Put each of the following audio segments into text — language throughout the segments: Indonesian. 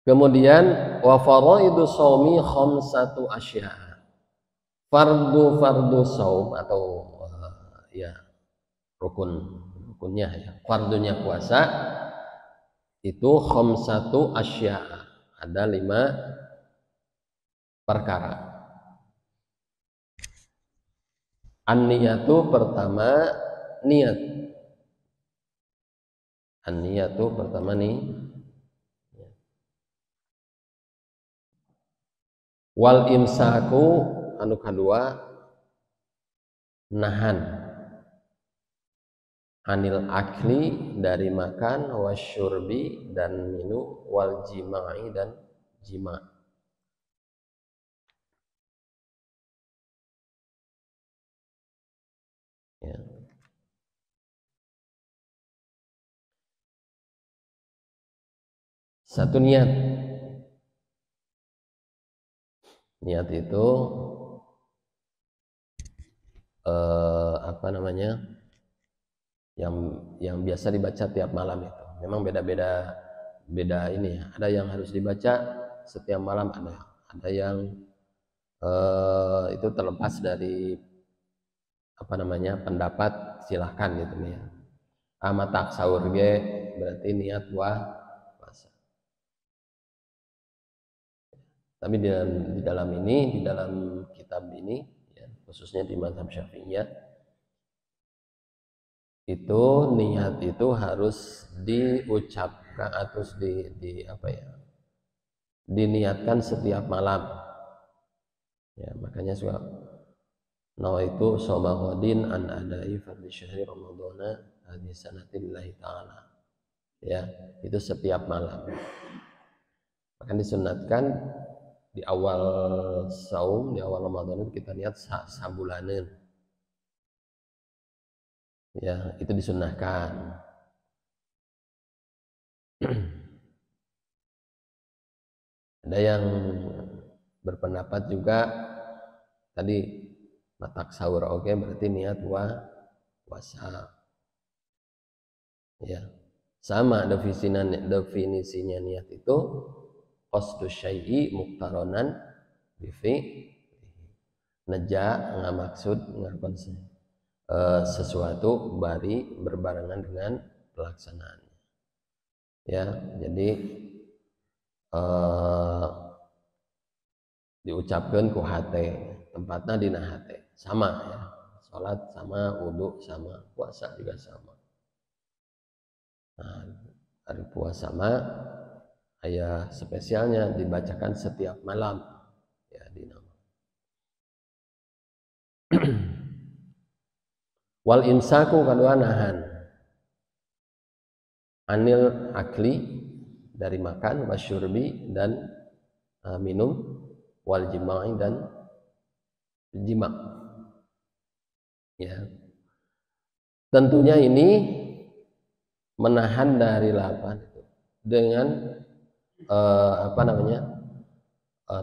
Kemudian wa faraidu shaumi khamsatu asya. Fardu shaum atau ya rukunnya ya. Fardunya puasa itu khamsatu asya. Ada 5 perkara. An-niyatu pertama niat. An-niyatu pertama nih. Wal imsaku anu kedua nahan anil akli dari makan, wasyurbi dan minum, wal jima'i dan jima'. Ya. Satu niat. Niat itu apa namanya? Yang biasa dibaca tiap malam itu. Memang beda-beda ini ya. Ada yang harus dibaca setiap malam, ada yang itu terlepas dari apa namanya pendapat, silahkan gitu ya. Amatak sahur ge berarti niat puasa. Tapi di dalam kitab ini ya, khususnya di mazhab Syafi'iyah itu niat itu harus diucapkan atau diniatkan setiap malam. Ya, makanya suka nawaitu shoma ghadin an adai fardhi syahri ramadhana hadhi sanatillahi ta'ala. Ya, itu setiap malam. Akan disunatkan di awal saum, di awal Ramadan itu kita niat sabulaneun. Ya, itu disunahkan. Ada yang berpendapat juga tadi matak sahur oke berarti niat puasa. Ya. Sama definisinya niat itu qasdu syai'i muqtaronan bifi neja ngamaksud ngarukan sesuatu bari berbarengan dengan pelaksanaannya. Ya, jadi diucapkan ku hate, tempatnya dina hate. Sama ya. Salat sama, wudu sama, puasa juga sama. Nah, hari puasa sama ayat spesialnya dibacakan setiap malam ya di nama. Wal imsaku kedua nahan anil akli dari makan, wasyurbi dan minum, wal jima'i dan jima'. Ya. Tentunya ini menahan dari lapan dengan apa namanya?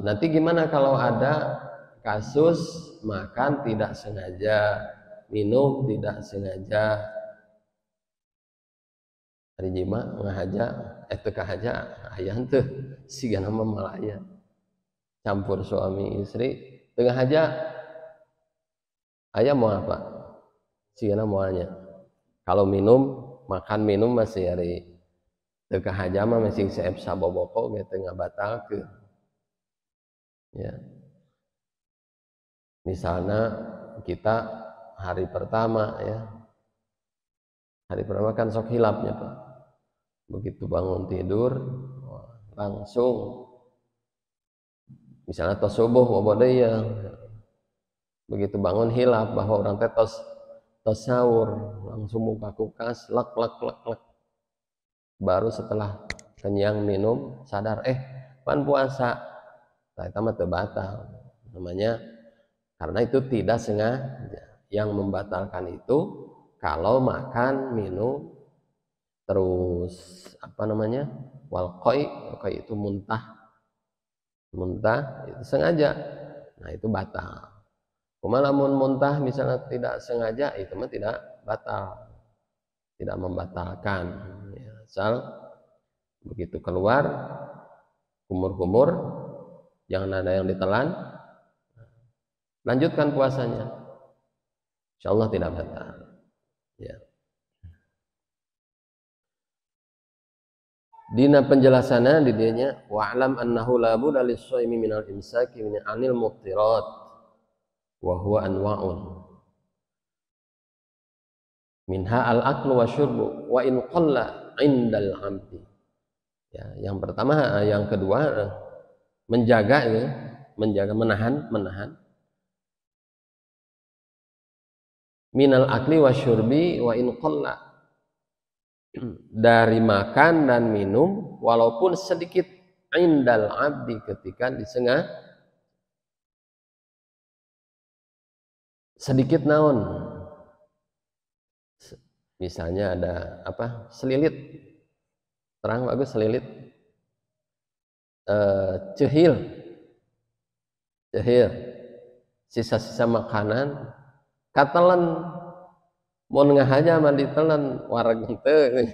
Nanti gimana kalau ada kasus makan tidak sengaja, minum tidak sengaja, hari jima ngahaja teka haja ayah teh siga nama malaya campur suami istri tengah haja ayah mau apa siga nama malanya. Kalau makan minum masih hari teka haja mah masih seep saboboko gitu nggak batal ke ya. Misalnya kita hari pertama ya, hari pertama kan sok hilapnya Pak. Begitu bangun tidur langsung misalnya tos subuh ya begitu bangun hilap bahwa orang teh tos sahur langsung buka kulkas lek baru setelah kenyang minum sadar pan puasa nah itu mah teu batal namanya karena itu tidak sengaja. Yang membatalkan itu kalau makan minum terus apa namanya walqoi itu muntah itu sengaja, nah itu batal. Lamun muntah misalnya tidak sengaja itu mah tidak batal, tidak membatalkan ya, asal begitu keluar kumur-kumur, jangan ada yang ditelan, lanjutkan puasanya, insya Allah tidak batal. Ya. Dina penjelasannya di dianya wa'lam annahu la budda lis-shaimi minal imsaki min anil muftirat wa huwa anwa'un minha al-aklu wa syurbu wa in qalla 'indal 'abdi. Ya, yang pertama, yang kedua menjaga ya, menahan minal akli wa syurbi wa in qalla, dari makan dan minum walaupun sedikit, indal abdi ketika disengah sedikit naon, misalnya ada apa, selilit, terang bagus selilit, cehil sisa-sisa makanan katelan, mau ngahaja mah ditelan wareg teu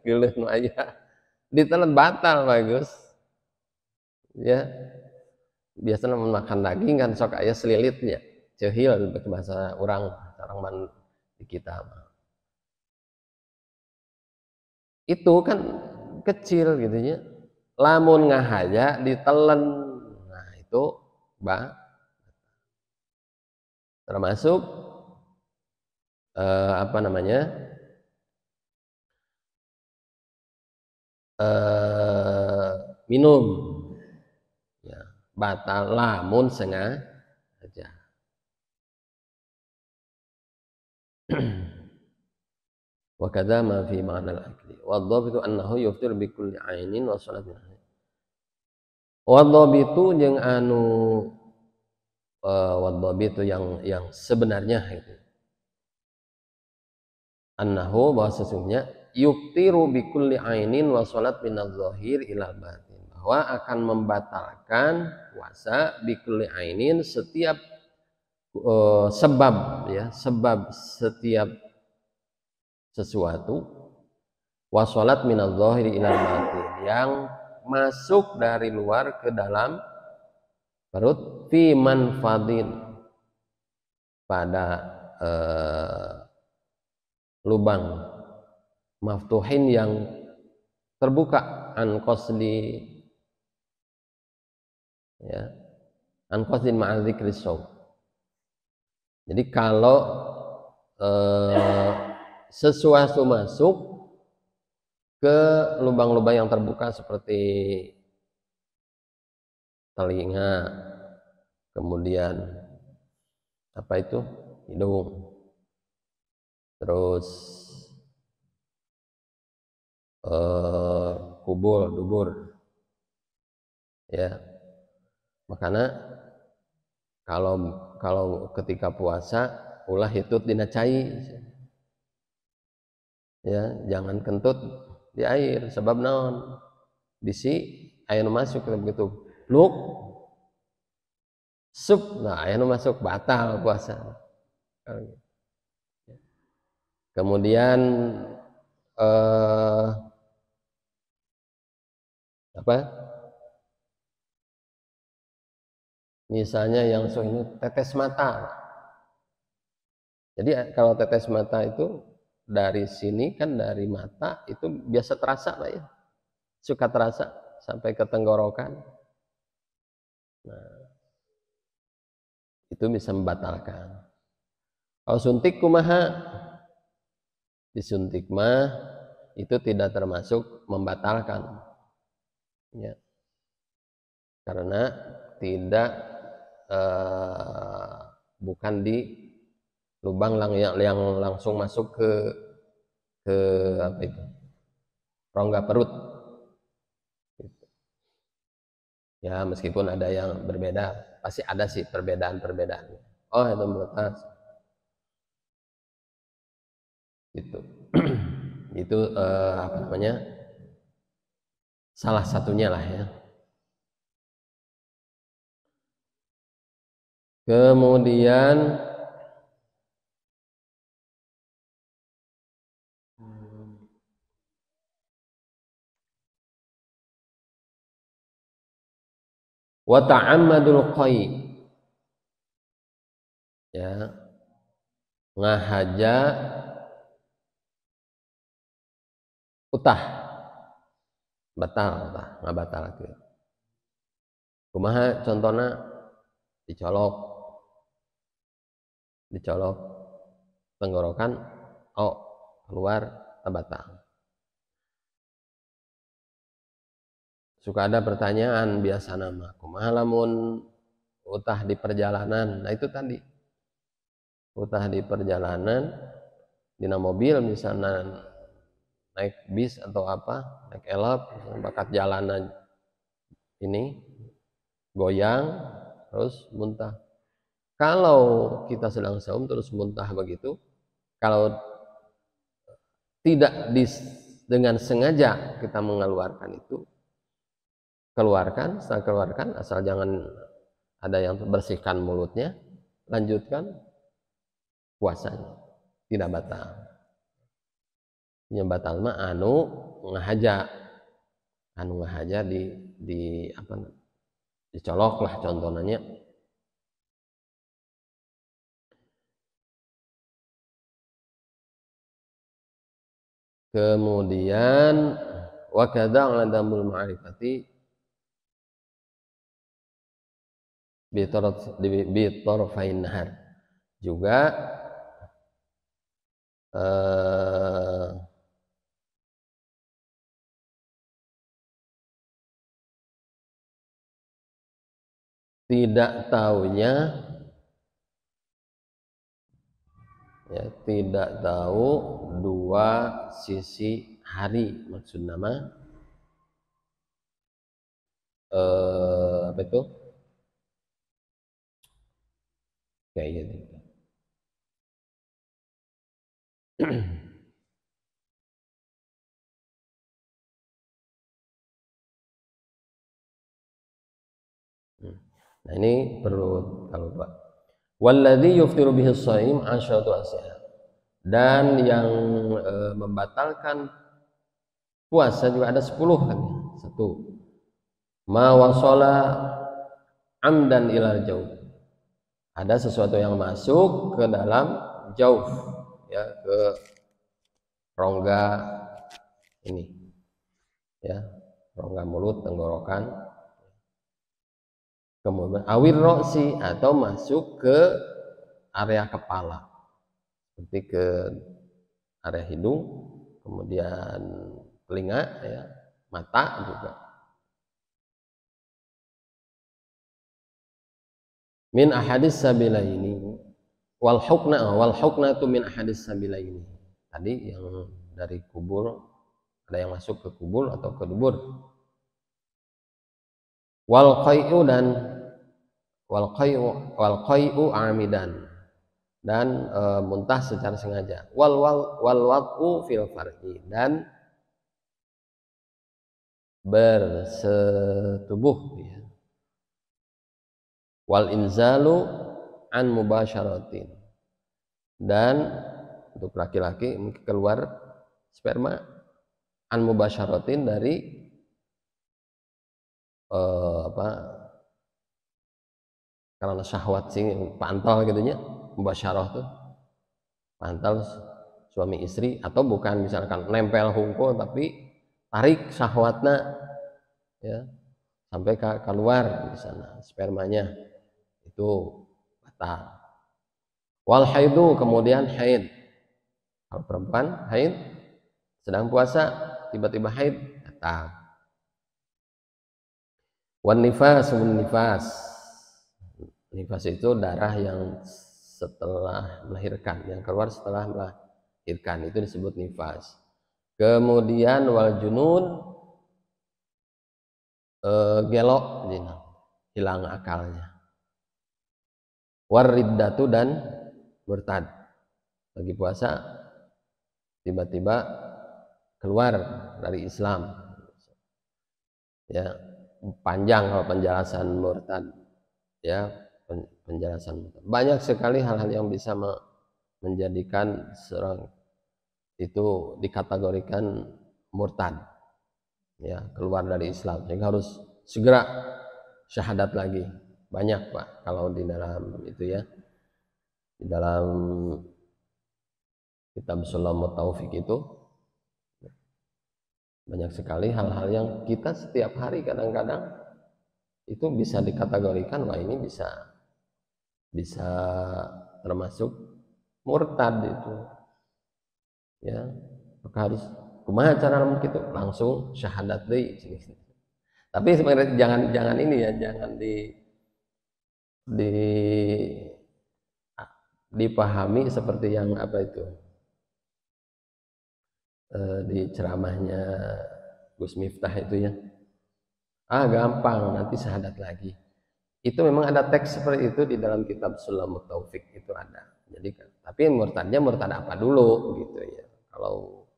geuleuh nu aya ditelan batal bagus ya. Biasanya makan daging kan sok aya selilitnya, cehil bahasa orang man di kita itu kan kecil gitu ya, lamun ngahaja ditelan, nah itu termasuk apa namanya, minum ya, batal lamun sengaja. Wa kadza ma fi ma'na al-akli wa dhabitu annahu yuftir bi kulli ainin wa salatin. Wa dhabitu jeung anu wa dhabitu yang sebenarnya itu annahu, bahwa sesungguhnya yuftiru bi kulli ainin wa salat min adh-dhahir ila batin, bahwa akan membatalkan puasa bi kulli ainin setiap sebab ya, sebab setiap sesuatu, wa salat min adh-dhahir ila batin, yang masuk dari luar ke dalam perut, fi manfadin, pada lubang, maftuhin yang terbuka, an qasdi ya, an qasdin ma'a dzikri shaum. Jadi kalau sesuatu masuk ke lubang-lubang yang terbuka seperti telinga, kemudian apa itu, hidung, terus dubur ya, makanya kalau ketika puasa ulah hitut dina cai ya, jangan kentut di air, sebab naon, bisi aya nu masuk begitu luk sup, nah aya nu masuk batal puasa. Kemudian apa, misalnya yang ini tetes mata. Jadi kalau tetes mata itu dari sini kan, dari mata itu biasa terasa Pak ya, suka terasa sampai ke tenggorokan. Nah, itu bisa membatalkan. Kalau suntik kumaha? Disuntik mah itu tidak termasuk membatalkan ya, karena tidak bukan di lubang yang langsung masuk ke apa itu, rongga perut ya, meskipun ada yang berbeda, pasti ada sih perbedaan-perbedaan. Oh itu batas itu itu apa namanya, salah satunya lah ya. Kemudian Wa ta'ammadul qai, ya, ngahaja utah batal, nggak batal gitu. Kumaha contohnya, dicolok tenggorokan, oh keluar batal. Suka ada pertanyaan biasa nama, kumaha lamun utah di perjalanan. Nah itu tadi, utah di perjalanan, dina mobil misalnya, naik bis atau apa, naik elop, bakat jalanan ini goyang terus muntah. Kalau kita sedang saum terus muntah begitu, kalau tidak dengan sengaja kita mengeluarkan itu, keluarkan, setelah keluarkan, asal jangan ada yang bersihkan mulutnya, lanjutkan puasanya, tidak batal. Yang batal mah anu ngahaja di apa, dicolok lah contohnya. Kemudian wa kadza adamul ma'rifati bi tarfain nahar, juga tidak tahunya, ya, tidak tahu dua sisi hari, maksud nama apa itu kayak gitu. Nah ini perlu kalau Pak. Walladzi yuftiru bihi shaim asyatu asya. Dan yang membatalkan puasa juga ada 10 kan. 1. Ma wasala amdan ilal jauh. Ada sesuatu yang masuk ke dalam jauh, ya, ke rongga ini, ya, rongga mulut, tenggorokan. Kemudian awir roksi, atau masuk ke area kepala, seperti ke area hidung, kemudian telinga, ya, mata juga. Min ahadis sabilaini wal hukna itu min ahadis sabilaini. Tadi yang dari kubur, ada yang masuk ke kubur atau ke dubur. Wal qai'u amidan, dan muntah secara sengaja. Wal wad'u fil farji, dan bersetubuh, ya. Wal inzalu an mubasyaratin, dan untuk laki-laki keluar sperma an mubasyaratin dari karena syahwat sing pantal gitunya, mubasyarah tuh pantal suami istri, atau bukan misalkan nempel hungkul tapi tarik syahwatna, ya, sampai keluar di sana spermanya, itu batal. Wal haidu, kemudian haid, kalau perempuan haid sedang puasa tiba-tiba haid, batal. Wan nifas, nifas itu darah yang setelah melahirkan, yang keluar setelah melahirkan, itu disebut nifas. Kemudian wal junun, gelok, hilang akalnya. War riddatu, dan murtad, lagi puasa tiba-tiba keluar dari Islam, ya. Panjang kalau penjelasan murtad, ya, penjelasan banyak sekali hal-hal yang bisa menjadikan seorang itu dikategorikan murtad, ya, keluar dari Islam, sehingga harus segera syahadat lagi. Banyak Pak kalau di dalam itu ya, di dalam kitab Sulamut Taufik itu banyak sekali hal-hal yang kita setiap hari kadang-kadang itu bisa dikategorikan, wah ini bisa termasuk murtad itu ya. Maka harus kumaha cara gitu, langsung syahadat deui. Tapi sebenarnya jangan ini ya, jangan dipahami seperti yang apa itu di ceramahnya Gus Miftah itu ya, gampang nanti syahadat lagi. Itu memang ada teks seperti itu di dalam kitab Sulamut Taufik itu ada. Jadi tapi murtadnya murtad apa dulu gitu ya. Kalau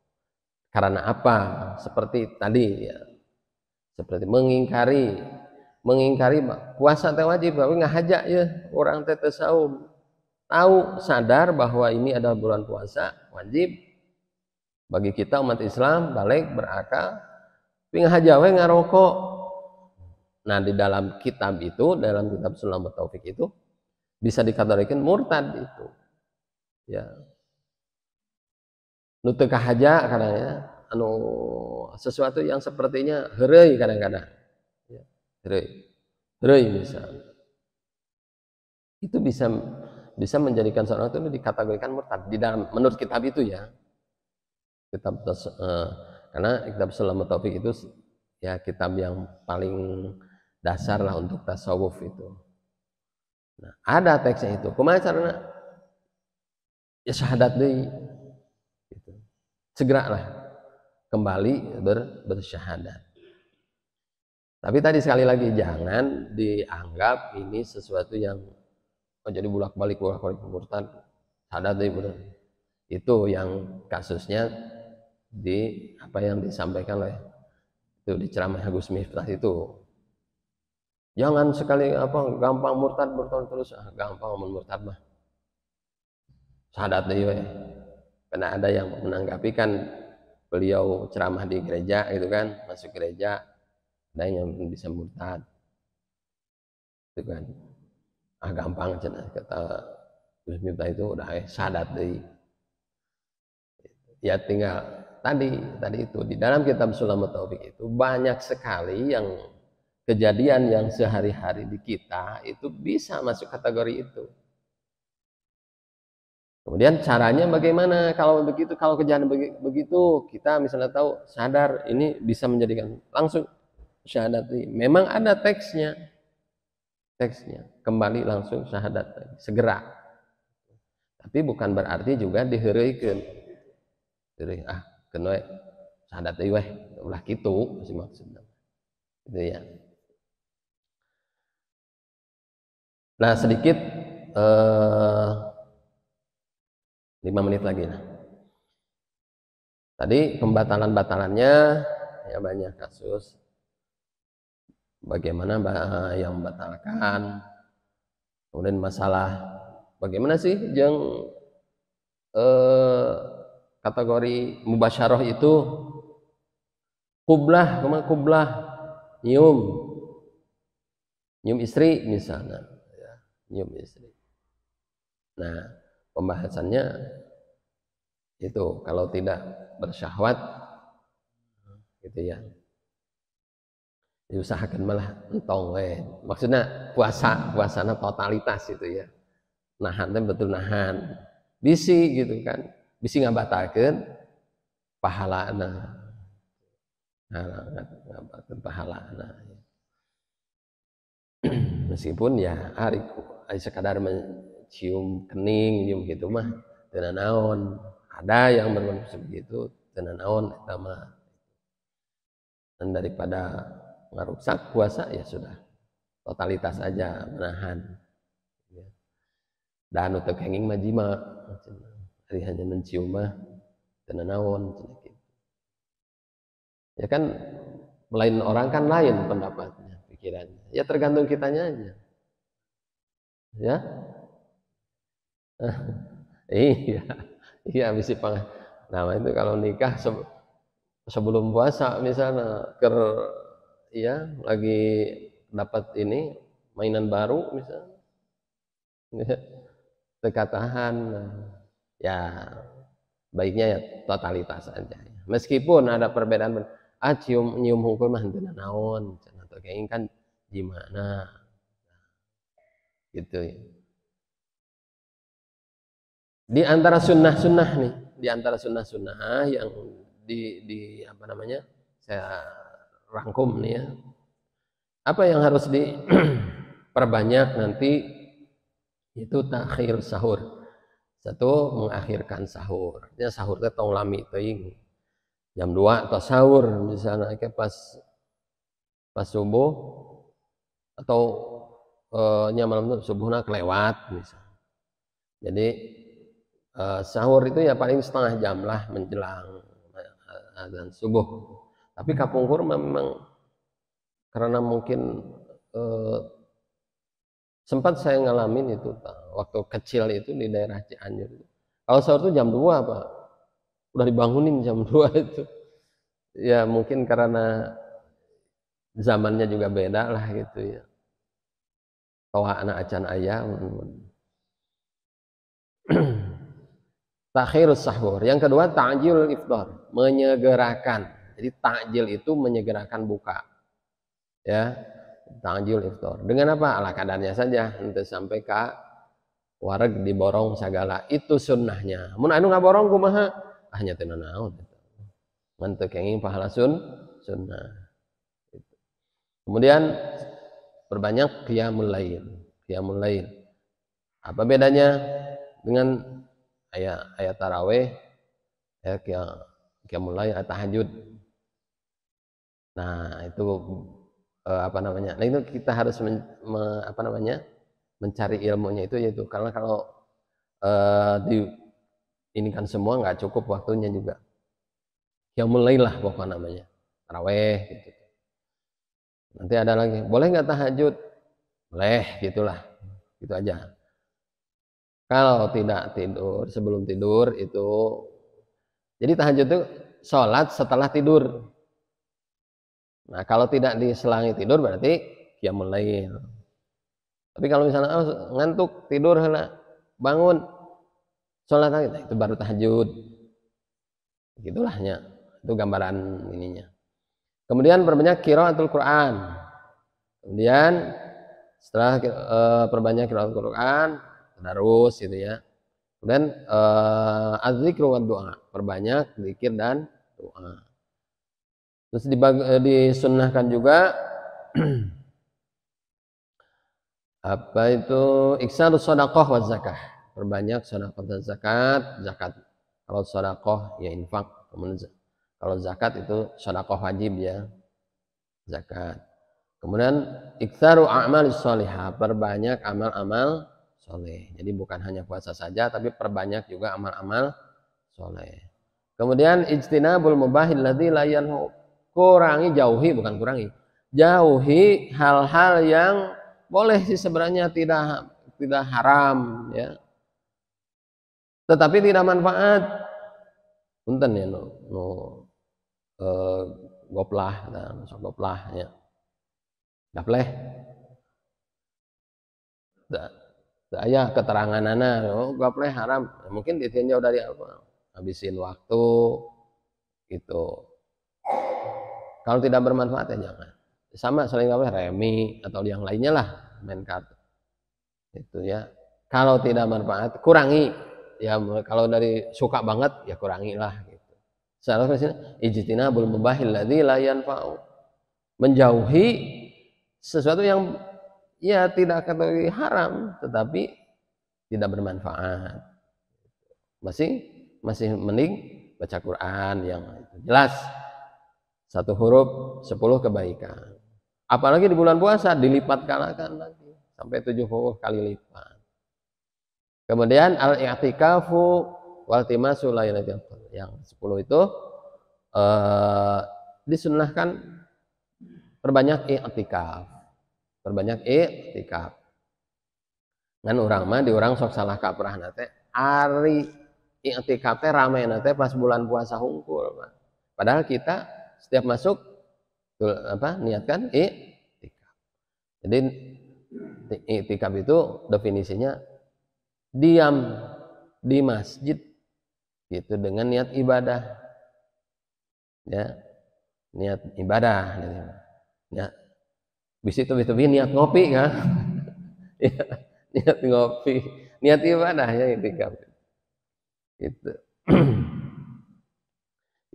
karena apa? Seperti tadi ya, seperti mengingkari puasa teh wajib tapi ngahaja ya orang teh saum. Tahu sadar bahwa ini adalah bulan puasa wajib bagi kita umat Islam, balik berakal, tapi ngahaja we ngarokok. Nah di dalam kitab itu, dalam kitab Sulamut Taufik itu bisa dikategorikan murtad itu ya. Nu teu kahaja kadang-kadang anu sesuatu yang sepertinya heureuy kadang-kadang ya, heureuy misalnya itu bisa menjadikan seorang itu dikategorikan murtad di dalam menurut kitab itu ya. Kitab karena kitab Sulamut Taufik itu ya kitab yang paling dasar lah untuk tasawuf itu. Nah, ada teksnya itu. Kumaha carana? Ya syahadat deui. Gitu. Segeralah kembali bersyahadat. Tapi tadi sekali lagi jangan dianggap ini sesuatu yang jadi bolak-balik murtad. Syahadat deui bener. Itu yang kasusnya di apa yang disampaikan oleh itu di ceramah Gus Miftah itu. Jangan sekali apa gampang murtad terus gampang murtad mah. Syahadat deui we. Karena ada yang menanggapi kan beliau ceramah di gereja gitu kan, masuk gereja ada yang bisa murtad. Itu kan. Gampang cenah kata Gus Miftah itu udah syahadat deui. Ya tinggal tadi itu di dalam kitab Sulamut Taufik itu banyak sekali yang kejadian yang sehari-hari di kita itu bisa masuk kategori itu. Kemudian caranya bagaimana kalau begitu, kalau kejadian begitu kita misalnya tahu sadar ini bisa menjadikan langsung syahadat. Memang ada teksnya kembali langsung syahadat segera. Tapi bukan berarti juga diheureuikeun. Kenwe syahadat deui weh ulah kitu sih maksudnya gitu ya. Nah sedikit 5 menit lagi nah. Tadi pembatalan-batalannya ya banyak kasus bagaimana yang membatalkan, kemudian masalah bagaimana sih jeung kategori mubasyarah itu kublah nyium istri misalnya ya, nyium istri. Nah pembahasannya itu kalau tidak bersyahwat gitu ya diusahakan malah entong maksudnya puasana totalitas itu ya, nahan betul nahan bisi gitu kan, bisi ngabatalkeun pahalana, ngabatalkeun pahalana. Meskipun ya ari sekadar mencium kening nyium gitu mah teu naon, ada yang bermaksud begitu teu naon eta mah. Dan daripada merusak puasa ya sudah totalitas aja menahan. Dan untuk kenging mah jima hari hanya mencium mah teu naon gitu. Ya kan lain orang kan lain pendapatnya, pikirannya. Ya tergantung kitanya aja. Ya. Iya misi nah itu kalau nikah sebelum puasa misalnya ya lagi dapat ini mainan baru misalnya, teka tahan, ya baiknya ya totalitas aja. Meskipun ada perbedaan, cium nyium hukum mah henteu naon, atau kayak kan gimana, gitu ya. Di antara sunnah-sunnah nih, di antara sunnah-sunnah yang di apa namanya, saya rangkum nih ya, apa yang harus diperbanyak nanti itu takhir sahur. Satu, mengakhirkan sahur. Ya sahur teh tong lami teuing. Jam 2 atau sahur misalnya kayak pas subuh atau nya malam subuhna kelewat misalnya. Jadi sahur itu ya paling setengah jam lah menjelang azan subuh. Tapi kapungkur memang karena mungkin sempat saya ngalamin itu waktu kecil itu di daerah Cianjur. Kalau sahur itu jam 2 Pak. Udah dibangunin jam 2 itu. Ya mungkin karena zamannya juga beda lah gitu ya. Toha anak acan ayah. Takhirus sahur. Yang kedua ta'jil iftar, menyegerakan. Jadi takjil itu menyegerakan buka. Ya, ta'jil iftar. Dengan apa? Ala kadarnya saja, nanti sampai ke wareg diborong segala. Itu sunnahnya. Mun anu ngaborong kumaha? Hanya teu naon. Manteu kenging pahala sunnah. Kemudian perbanyak qiyamul lail. Qiyamul lail. Apa bedanya dengan ayat tarawih, ya qiyamul lail, tahajud. Nah, itu apa namanya? Nah, itu kita harus mencari ilmunya itu, yaitu karena kalau di ini kan semua nggak cukup waktunya juga. Qiyamul lail lah pokoknya namanya. Tarawih gitu. Nanti ada lagi, boleh nggak tahajud? Boleh, gitulah. Gitu aja. Kalau tidak tidur, sebelum tidur itu, jadi tahajud itu sholat setelah tidur. Nah kalau tidak diselangi tidur berarti qiyamul lail. Tapi kalau misalnya ngantuk tidur, bangun sholat lagi, nah, itu baru tahajud. Gitulahnya, itu gambaran ininya. Kemudian perbanyak qiraatul Quran. Kemudian setelah perbanyak qiraatul Quran, tadarus gitu ya. Kemudian az-zikru wa doa, perbanyak zikir dan doa. Terus disunnahkan juga apa itu iksarus shadaqah wa zakah, perbanyak sedekah dan zakat. Kalau sedekah ya infak, kalau zakat itu sedekah wajib ya, zakat. Kemudian iktsaru a'malis sholihah, perbanyak amal-amal soleh. Jadi bukan hanya puasa saja, tapi perbanyak juga amal-amal soleh. Kemudian ijtinabul mubahil ladzi la yanhu, kurangi, jauhi, bukan kurangi, jauhi hal-hal yang boleh sih sebenarnya tidak haram ya, tetapi tidak manfaat. Punten ya goplah, masuk goplah ya. Gapleh. Saya keterangan gapleh haram. Mungkin ditinjau dari apa? Habisin waktu gitu. Kalau tidak bermanfaat ya jangan. Sama selain gapleh remi atau yang lainnya lah, main kartu. Itu ya. Kalau tidak bermanfaat kurangi. Ya kalau dari suka banget ya kurangilah gitu. Seharusnya ijtinabul mubahil ladzi la yanfa'u. Menjauhi sesuatu yang ya tidak kategori haram tetapi tidak bermanfaat. Masih mending baca Quran yang jelas, satu huruf 10 kebaikan. Apalagi di bulan puasa dilipat galakan lagi sampai 70 kali lipat. Kemudian al-i'tikafu wal timasu lailatul qadar, yang 10 itu disunnahkan perbanyak i'tikaf. Perbanyak i'tikaf. Ngan urang mah di urang sok salah kaprah teh ari i'tikaf teh ramena teh pas bulan puasa hungkul, Pak. Padahal kita setiap masuk niatkan i'tikaf. Jadi iktikaf itu definisinya diam di masjid gitu dengan niat ibadah, ya, niat ibadah gitu. Ya, bis itu niat ngopi kan. Ya, niat ngopi, niat ibadah ya iktikaf itu.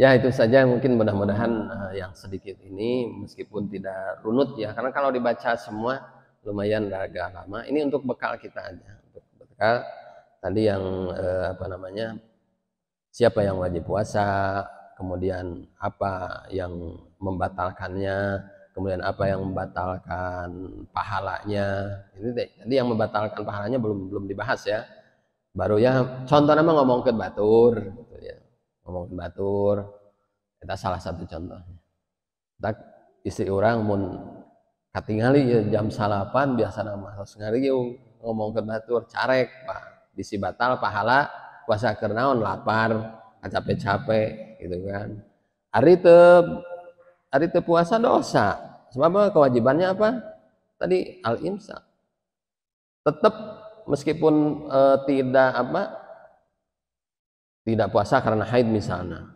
Ya itu saja mungkin, mudah-mudahan yang sedikit ini meskipun tidak runut ya, karena kalau dibaca semua lumayan agak lama. Ini untuk bekal kita aja, untuk bekal tadi yang apa namanya, siapa yang wajib puasa, kemudian apa yang membatalkannya, kemudian apa yang membatalkan pahalanya. Ini tadi yang membatalkan pahalanya belum dibahas ya. Baru ya contoh nama ngomong ke batur gitu ya. Ngomong ke batur kita salah satu contohnya. Tak istri orang mun katingali ya jam 8 biasa nama harus ngariung ngomong ke batur carek Pak bisi batal pahala puasa kernaon lapar capek-capek gitu kan. Hari teu puasa dosa. Sebab kewajibannya apa? Tadi al-imsak. Tetap meskipun tidak puasa karena haid misalnya,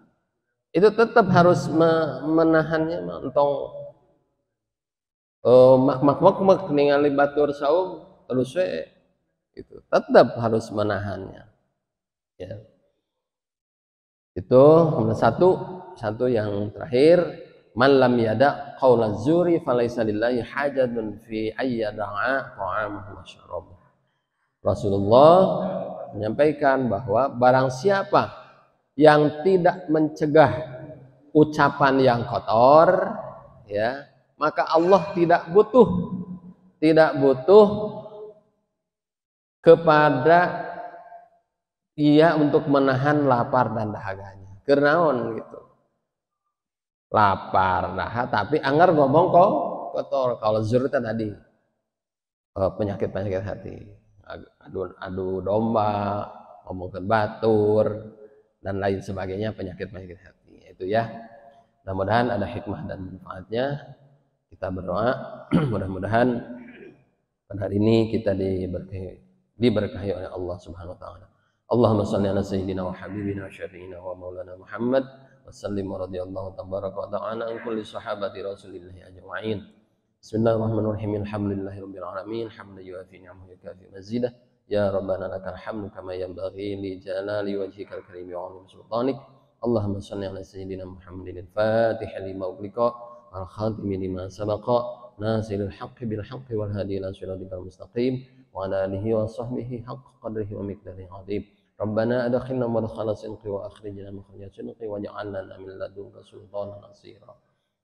itu tetap harus menahannya mentong mak ningali batur saum terus itu tetap harus menahannya ya. Itu nomor satu yang terakhir, man lam yada qaulaz zuri falaisa lillahi hajatun fi ayyada'a ta'amahu wa syarabahu. Rasulullah menyampaikan bahwa barang siapa yang tidak mencegah ucapan yang kotor ya, maka Allah tidak butuh kepada ia untuk menahan lapar dan dahaganya. Kenaon gitu. Lapar, dahaga tapi anggar ngomong kok kotor. Kalau zur tadi penyakit-penyakit hati. Adu domba, ngomongkan batur dan lain sebagainya, penyakit-penyakit hati. Itu ya. Mudah-mudahan ada hikmah dan manfaatnya. Kita berdoa mudah-mudahan pada hari ini kita diberkahi oleh Allah Subhanahu wa taala. Allahumma shalli ala sayyidina wa habibina wa syafi'ina wa maulana Muhammad wa sallim wa radiyallahu tabaraka wa ta'ala an kulli sahabati rasulillahi ajma'in. Bismillahirrahmanirrahim. Alhamdulillahi rabbil alamin. Hamdan yuafi ni'amahu yukafi mazidah. Ya rabbana lakal hamdu kama yanbaghi li jalali wajhikal karim wa 'azimi sultanik. Allahumma shalli ala sayyidina Muhammadin al-fatih lima ughliqa wal khatim lima sabaqa nasiril haqqi bil haqqi wal hadi ila siratal mustaqim wa ala alihi wa sahbihi haqq qadrihi wa miqdarihi 'azim. Rabbana adkhilna madkhala sidqi wa akhrijna makhraja sidqi waj'alna min ladunka sultanan nasira.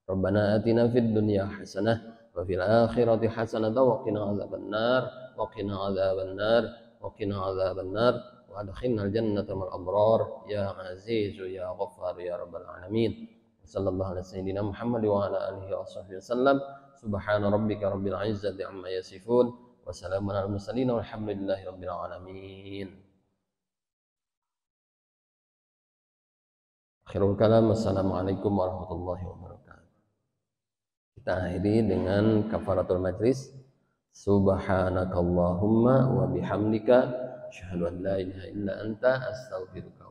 Rabbana atina fid dunya hasanah wa fil akhirati hasanah wa qina adzabannar wa qina adzabannar wa qina adzabannar wa adkhilna al-jannata ma'al abrar ya azizu ya ghaffar ya rabbal alamin. Sallallahu alaihi sayyidina Muhammad wa ala alihi wa sahbihi wasallam. Subhana rabbika rabbil izzati amma yasifun wa salamun alal mursalin walhamdulillahi rabbil alamin. Akhirul kalam, assalamualaikum warahmatullahi wabarakatuh. Kita akhiri dengan kafaratul majlis. Subhanakallahumma wa bihamdika asyhadu an la ilaha illa anta astaghfiruka